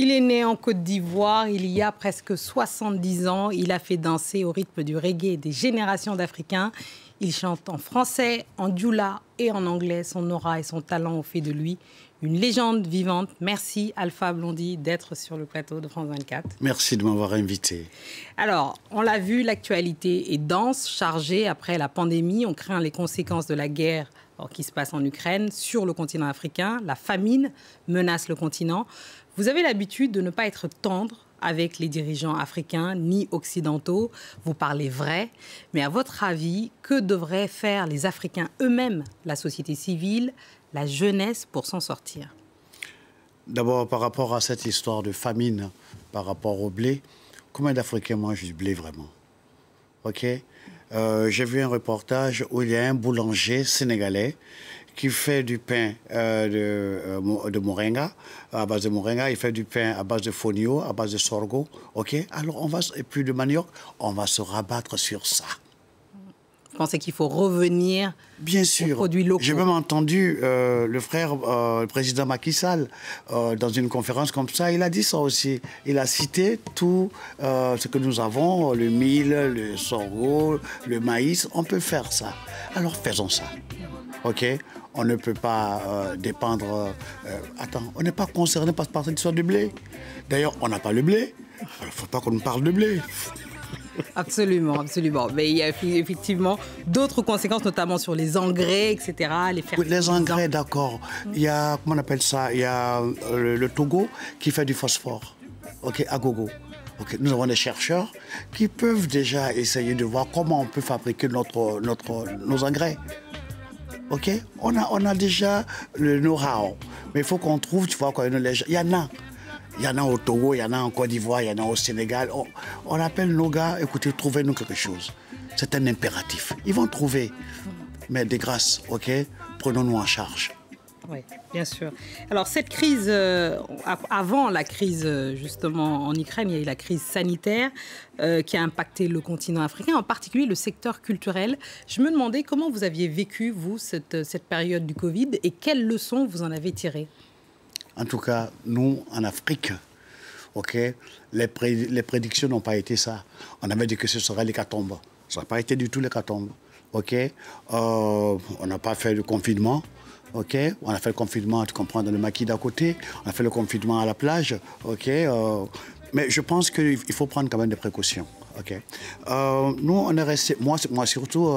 Il est né en Côte d'Ivoire il y a presque 70 ans. Il a fait danser au rythme du reggae des générations d'Africains. Il chante en français, en dioula et en anglais. Son aura et son talent ont fait de lui une légende vivante. Merci Alpha Blondy d'être sur le plateau de France 24. Merci de m'avoir invité. Alors, on l'a vu, l'actualité est dense, chargée. Après la pandémie, on craint les conséquences de la guerre qui se passe en Ukraine sur le continent africain. La famine menace le continent. Vous avez l'habitude de ne pas être tendre avec les dirigeants africains ni occidentaux. Vous parlez vrai. Mais à votre avis, que devraient faire les Africains eux-mêmes, la société civile, la jeunesse pour s'en sortir? D'abord, par rapport à cette histoire de famine, par rapport au blé, combien d'Africains mangent du blé vraiment? OK. J'ai vu un reportage où il y a un boulanger sénégalais qui fait du pain de moringa, à base de moringa. Il fait du pain à base de fonio, à base de sorgho. OK. Alors, et puis de manioc, on va se rabattre sur ça. Vous pensez qu'il faut revenir Bien sûr. aux produits locaux? J'ai même entendu le président Macky Sall, dans une conférence comme ça, il a dit ça aussi. Il a cité tout ce que nous avons, le mil, le sorgho, le maïs. On peut faire ça. Alors faisons ça. OK? On ne peut pas dépendre... attends, on n'est pas concerné par cette histoire du blé. D'ailleurs, on n'a pas le blé. Il ne faut pas qu'on nous parle de blé. Absolument, absolument. Mais il y a effectivement d'autres conséquences, notamment sur les engrais, etc. Les oui, les engrais, d'accord. Il y a, comment on appelle ça? Il y a le Togo qui fait du phosphore, OK, à gogo. Okay. Nous avons des chercheurs qui peuvent déjà essayer de voir comment on peut fabriquer nos engrais. OK? On a déjà le know-how. Mais il faut qu'on trouve, tu vois, il y en a. Il y en a au Togo, il y en a en Côte d'Ivoire, il y en a au Sénégal. On appelle nos gars, écoutez, trouvez-nous quelque chose. C'est un impératif. Ils vont trouver. Mais de grâce, OK, prenons-nous en charge. Oui, bien sûr. Alors, cette crise, avant la crise, justement, en Ukraine, il y a eu la crise sanitaire qui a impacté le continent africain, en particulier le secteur culturel. Je me demandais comment vous aviez vécu, vous, cette période du Covid et quelles leçons vous en avez tirées? En tout cas, nous, en Afrique, OK, les prédictions n'ont pas été ça. On avait dit que ce serait l'hécatombe. Ça n'a pas été du tout l'hécatombe. OK, on n'a pas fait le confinement. OK, on a fait le confinement, tu comprends, dans le maquis d'à côté. On a fait le confinement à la plage. OK, mais je pense qu'il faut prendre quand même des précautions. OK. Nous, on est resté, moi surtout,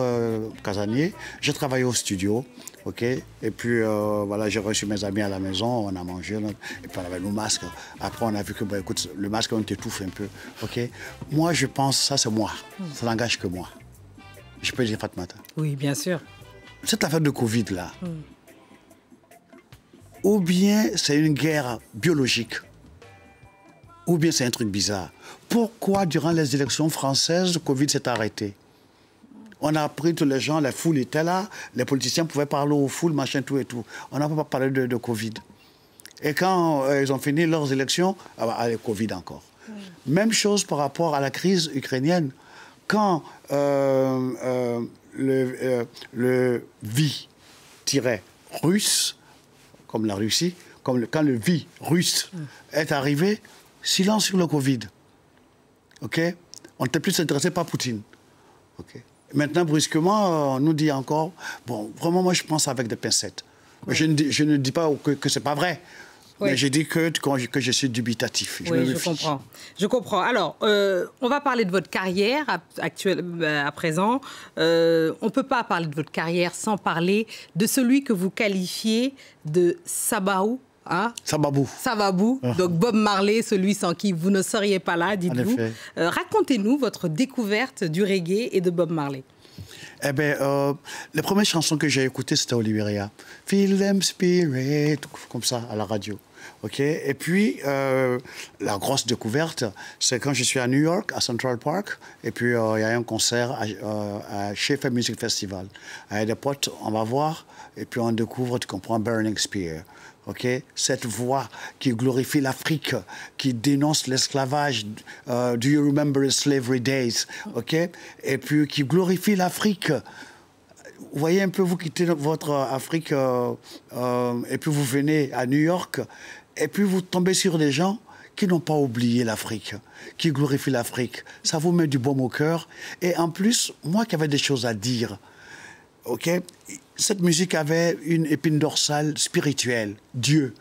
casanier, j'ai travaillé au studio. OK. Et puis, voilà, j'ai reçu mes amis à la maison, on a mangé, et puis on avait nos masques. Après, on a vu que, bah, écoute, le masque, on t'étouffe un peu. OK. Moi, je pense, ça, c'est moi. Ça n'engage que moi. Je peux dire, Fatmata? Oui, bien sûr. Cette affaire de Covid, là, ou bien c'est une guerre biologique, ou bien c'est un truc bizarre. Pourquoi, durant les élections françaises, le Covid s'est arrêté? On a pris tous les gens, les foules étaient là, les politiciens pouvaient parler aux foules, machin, tout et tout. On n'a pas parlé de Covid. Et quand ils ont fini leurs élections, allez, Covid encore. Même chose par rapport à la crise ukrainienne. Quand le russe, comme la Russie, quand le russe est arrivé, silence sur le Covid. OK? On n'était plus intéressé par Poutine. OK? Maintenant, brusquement, on nous dit encore... Bon, vraiment, moi, je pense avec des pincettes. Oui. Je ne dis pas que ce n'est pas vrai. Oui. Mais je dis que je suis dubitatif. Oui, je comprends. Je comprends. Alors, on va parler de votre carrière actuelle, à présent. On ne peut pas parler de votre carrière sans parler de celui que vous qualifiez de Sabahou. Hein? Sababou, donc Bob Marley, celui sans qui vous ne seriez pas là, dites-vous. Racontez-nous votre découverte du reggae et de Bob Marley. Eh bien, les premières chansons que j'ai écoutées, c'était au Libéria. Feel them spirit, comme ça, à la radio. OK? Et puis, la grosse découverte, c'est quand je suis à New York, à Central Park, et puis il y a un concert à Schaefer Music Festival. Avec des potes, on va voir, et puis on découvre, tu comprends, Burning Spear. OK? Cette voix qui glorifie l'Afrique, qui dénonce l'esclavage, Do you remember the slavery days? OK? Et puis qui glorifie l'Afrique. Vous voyez un peu, vous quittez votre Afrique et puis vous venez à New York et puis vous tombez sur des gens qui n'ont pas oublié l'Afrique, qui glorifient l'Afrique. Ça vous met du baume au cœur. Et en plus, moi qui avais des choses à dire, ok, cette musique avait une épine dorsale spirituelle, Dieu.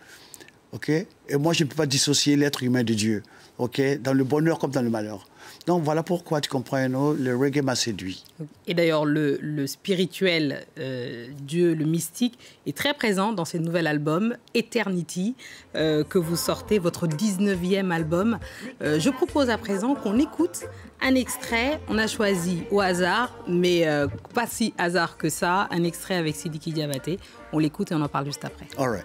Ok, et moi, je ne peux pas dissocier l'être humain de Dieu, ok, dans le bonheur comme dans le malheur. Donc voilà pourquoi, tu comprends, le reggae m'a séduit. Et d'ailleurs, le spirituel, Dieu, le mystique, est très présent dans ce nouvel album, Eternity, que vous sortez, votre 19e album. Je propose à présent qu'on écoute un extrait. On a choisi au hasard, mais pas si hasard que ça, un extrait avec Sidiki Diabaté. On l'écoute et on en parle juste après. All right.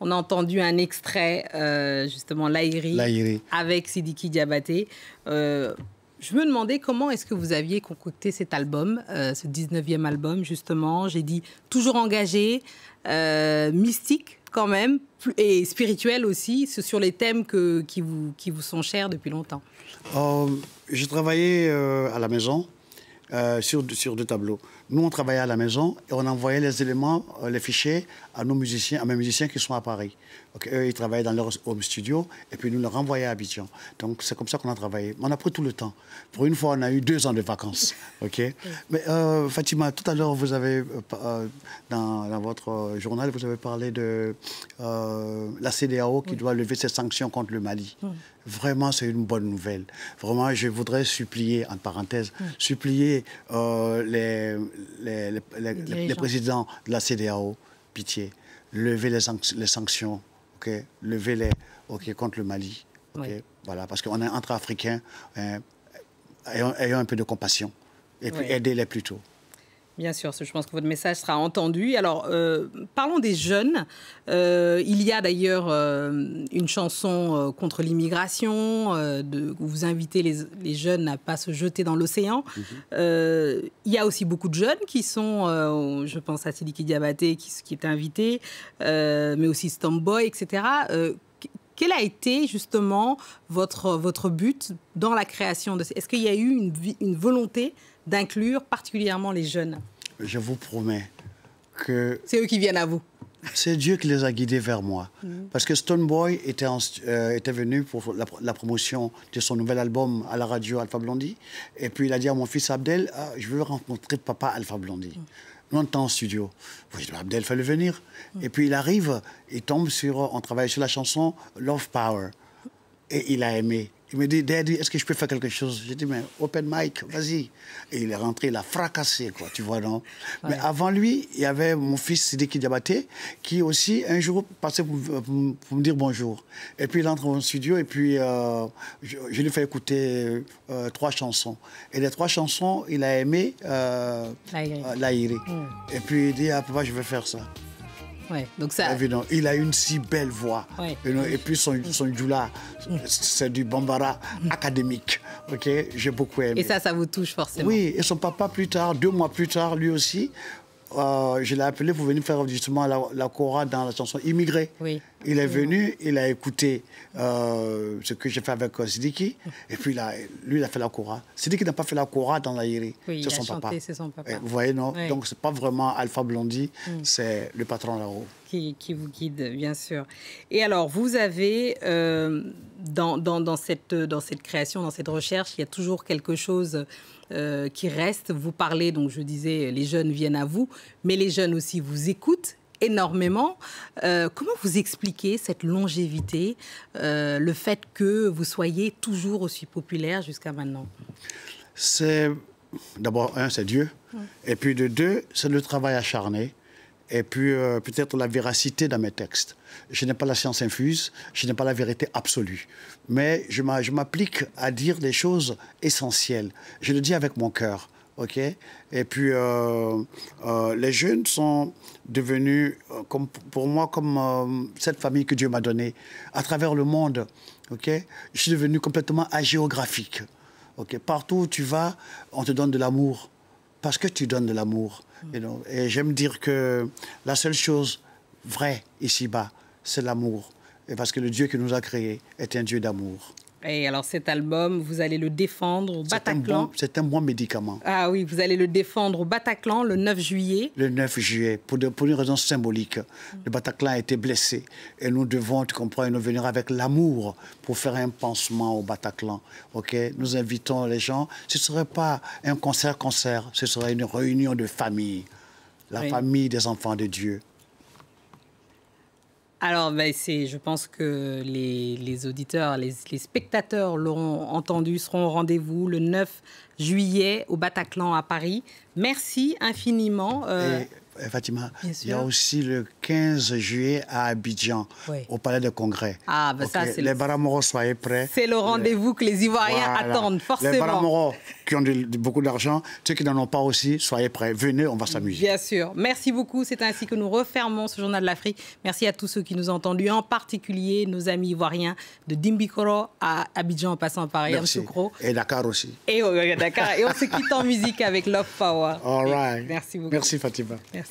On a entendu un extrait, justement, Lahiri, avec Sidiki Diabaté. Je me demandais comment est-ce que vous aviez concocté cet album, ce 19e album, justement. J'ai dit toujours engagé, mystique quand même, et spirituel aussi, sur les thèmes qui vous sont chers depuis longtemps. J'ai travaillé à la maison sur 2 tableaux. Nous, on travaillait à la maison et on envoyait les éléments, les fichiers à nos musiciens, à mes musiciens qui sont à Paris. Donc, eux, ils travaillaient dans leur home studio et puis nous les renvoyons à Abidjan. Donc, c'est comme ça qu'on a travaillé. On a pris tout le temps. Pour une fois, on a eu 2 ans de vacances. Okay? Mais Fatima, tout à l'heure, vous avez, dans votre journal, vous avez parlé de la CEDEAO qui doit lever ses sanctions contre le Mali. Vraiment, c'est une bonne nouvelle. Vraiment, je voudrais supplier, en parenthèse, supplier les présidents de la CEDEAO, pitié, lever les sanctions, okay, levez-les contre le Mali. Okay, oui. Voilà, parce qu'on est entre Africains, ayons un peu de compassion et puis aidez-les plutôt. Bien sûr, je pense que votre message sera entendu. Alors, parlons des jeunes. Il y a d'ailleurs une chanson contre l'immigration, où vous invitez les jeunes à ne pas se jeter dans l'océan. Il y a aussi beaucoup de jeunes qui sont, je pense à Sidiki Diabaté qui est invité, mais aussi Stomboy, etc. Quel a été justement votre but dans la création de... Est-ce qu'il y a eu une volonté d'inclure particulièrement les jeunes? Je vous promets que... C'est eux qui viennent à vous. C'est Dieu qui les a guidés vers moi. Parce que Stoneboy était venu pour la promotion de son nouvel album à la radio Alpha Blondy. Et puis il a dit à mon fils Abdel, je veux rencontrer papa Alpha Blondy. Nous, on était en studio. Abdel, fallait venir. Et puis il arrive, il tombe sur... On travaille sur la chanson Love Power. Et il a aimé. Il me dit, Daddy, est-ce que je peux faire quelque chose? J'ai dit, mais open mic, vas-y. Et il est rentré, il a fracassé, quoi, tu vois, non? Ouais. Mais avant lui, il y avait mon fils Sidiki Diabaté, qui aussi, un jour, passait pour me dire bonjour. Et puis, il entre au studio, et puis, je lui fais écouter 3 chansons. Et les 3 chansons, il a aimé Lahiri. Et puis, il dit, ah, papa, je vais faire ça. Ouais, donc ça... Évidemment, il a une si belle voix. Ouais. Et puis son djoula, c'est du bambara académique. Okay? J'ai beaucoup aimé. Et ça vous touche forcément. Oui, et son papa plus tard, 2 mois plus tard, lui aussi, je l'ai appelé pour venir faire justement la kora dans la chanson Immigré. Oui. Il est venu, il a écouté ce que j'ai fait avec Sidiki, et puis lui, il a fait la kora. Sidiki n'a pas fait la kora dans Lahiri, oui, c'est son papa. C'est son papa. Vous voyez, non? Oui. Donc, ce n'est pas vraiment Alpha Blondy, c'est le patron là-haut. Qui vous guide, bien sûr. Et alors, vous avez, dans cette création, dans cette recherche, il y a toujours quelque chose qui reste. Vous parlez, donc je disais, les jeunes viennent à vous, mais les jeunes aussi vous écoutent énormément. Comment vous expliquez cette longévité, le fait que vous soyez toujours aussi populaire jusqu'à maintenant? C'est, d'abord, c'est Dieu. Et puis de 2, c'est le travail acharné. Et puis peut-être la véracité dans mes textes. Je n'ai pas la science infuse, je n'ai pas la vérité absolue. Mais je m'applique à dire des choses essentielles. Je le dis avec mon cœur. OK? Et puis, les jeunes sont devenus, comme, pour moi, comme cette famille que Dieu m'a donnée, à travers le monde. OK? Je suis devenu complètement agéographique. OK? Partout où tu vas, on te donne de l'amour. Parce que tu donnes de l'amour. Et j'aime dire que la seule chose vraie ici-bas, c'est l'amour. Et parce que le Dieu qui nous a créés est un Dieu d'amour. Et alors cet album, vous allez le défendre au Bataclan. C'est un bon médicament. Ah oui, vous allez le défendre au Bataclan le 9 juillet. Le 9 juillet, pour une raison symbolique. Le Bataclan a été blessé. Et nous devons, tu comprends, nous venir avec l'amour pour faire un pansement au Bataclan. OK? Nous invitons les gens. Ce ne serait pas un concert-concert, ce serait une réunion de famille. La famille des enfants de Dieu. Alors, je pense que les auditeurs, les spectateurs l'auront entendu, seront au rendez-vous le 9 juillet au Bataclan à Paris. Merci infiniment. Et Fatima, il y a aussi le 15 juillet à Abidjan, au Palais de Congrès. Ah, ça, c'est les Baramoros, soyez prêts. C'est le rendez-vous que les Ivoiriens attendent, forcément. Les Baramoros qui ont beaucoup d'argent, ceux qui n'en ont pas aussi, soyez prêts. Venez, on va s'amuser. Bien sûr. Merci beaucoup. C'est ainsi que nous refermons ce Journal de l'Afrique. Merci à tous ceux qui nous ont entendus, en particulier nos amis ivoiriens de Dimbikoro à Abidjan en passant par Yamoussoukro. Et Dakar aussi. Et Dakar. Et on se quitte en musique avec Love Power. All right. Merci beaucoup. Merci Fatima. Merci.